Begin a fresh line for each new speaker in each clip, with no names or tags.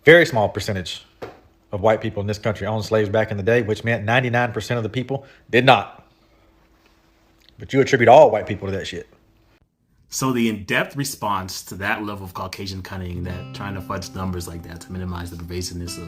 Very small percentage of white people in this country owned slaves back in the day, which meant 99% of the people did not. But you attribute all white people to that shit.
So the in-depth response to that level of Caucasian cunning, that trying to fudge numbers like that to minimize the pervasiveness of,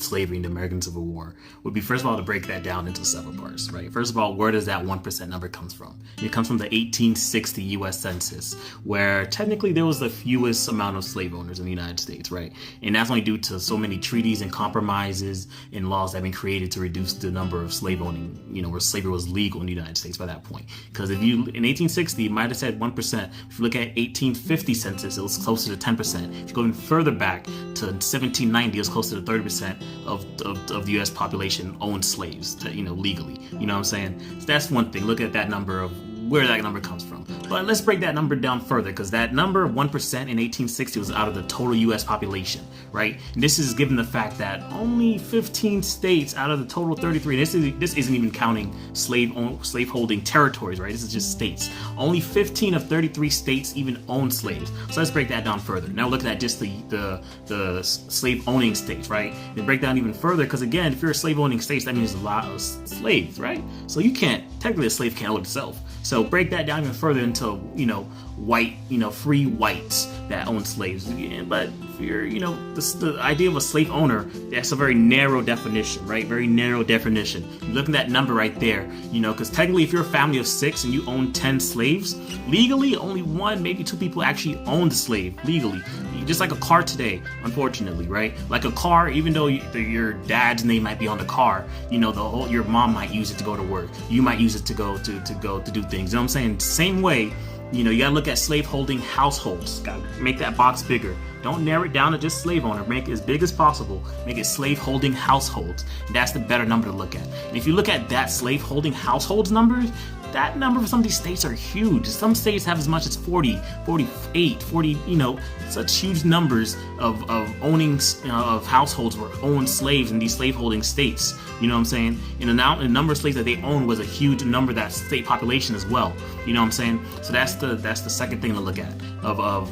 slavery in the American Civil War, would be, first of all, to break that down into several parts, right? First of all, where does that 1% number comes from? It comes from the 1860 U.S. Census, where technically there was the fewest amount of slave owners in the United States, right? And that's only due to so many treaties and compromises and laws that have been created to reduce the number of slave owning, where slavery was legal in the United States by that point. Because if you, in 1860, it might have said 1%. If you look at 1850 census, it was closer to 10%. If you go even further back to 1790, it was closer to 30% of the U.S. population owned slaves, legally. You know what I'm saying? So that's one thing. Look at that number of where that number comes from. But let's break that number down further, because that number of 1% in 1860 was out of the total U.S. population, right? And this is given the fact that only 15 states out of the total 33, this isn't even counting slaveholding territories, right? This is just states. Only 15 of 33 states even own slaves. So let's break that down further. Now look at just the slave owning states, right? And break down even further, because again, if you're a slave owning state, that means a lot of slaves, right? So you can't, technically a slave can't own itself. So break that down even further into, white, free whites that own slaves. But if you're, the idea of a slave owner, that's a very narrow definition, right? Very narrow definition. You're looking at that number right there, because technically if you're a family of 6 and you own 10 slaves, legally only 1, maybe 2 people actually own the slave legally. Just like a car today, unfortunately, right? Like a car, even though your dad's name might be on the car, your mom might use it to go to work. You might use it to go to do things. You know what I'm saying? Same way, you gotta look at slaveholding households. Gotta make that box bigger. Don't narrow it down to just slave owner. Make it as big as possible. Make it slaveholding households. That's the better number to look at. And if you look at that slaveholding households numbers, that number for some of these states are huge. Some states have as much as 40, 48, 40, such huge numbers of ownings of households who own slaves in these slaveholding states. You know what I'm saying? And the number of slaves that they own was a huge number of that state population as well. You know what I'm saying? So that's the second thing to look at of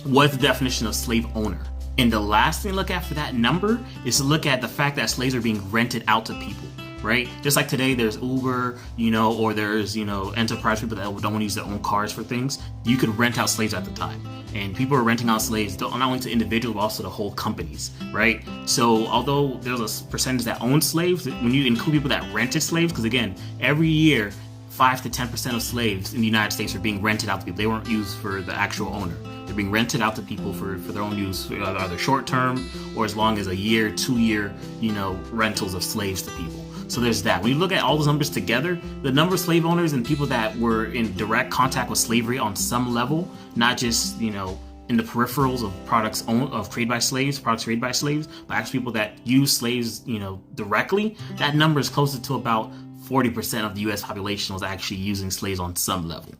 what's the definition of slave owner. And the last thing to look at for that number is to look at the fact that slaves are being rented out to people. Right? Just like today, there's Uber, or there's, enterprise people that don't want to use their own cars for things. You could rent out slaves at the time. And people are renting out slaves not only to individuals, but also to whole companies, right? So although there's a percentage that own slaves, when you include people that rented slaves, because again, every year, 5 to 10% of slaves in the United States are being rented out to people. They weren't used for the actual owner. They're being rented out to people for their own use, either short term or as long as a year, 2-year, rentals of slaves to people. So there's that. When you look at all those numbers together, the number of slave owners and people that were in direct contact with slavery on some level, not just, in the peripherals of products created by slaves, but actually people that use slaves, directly, that number is closer to about 40% of the U.S. population was actually using slaves on some level.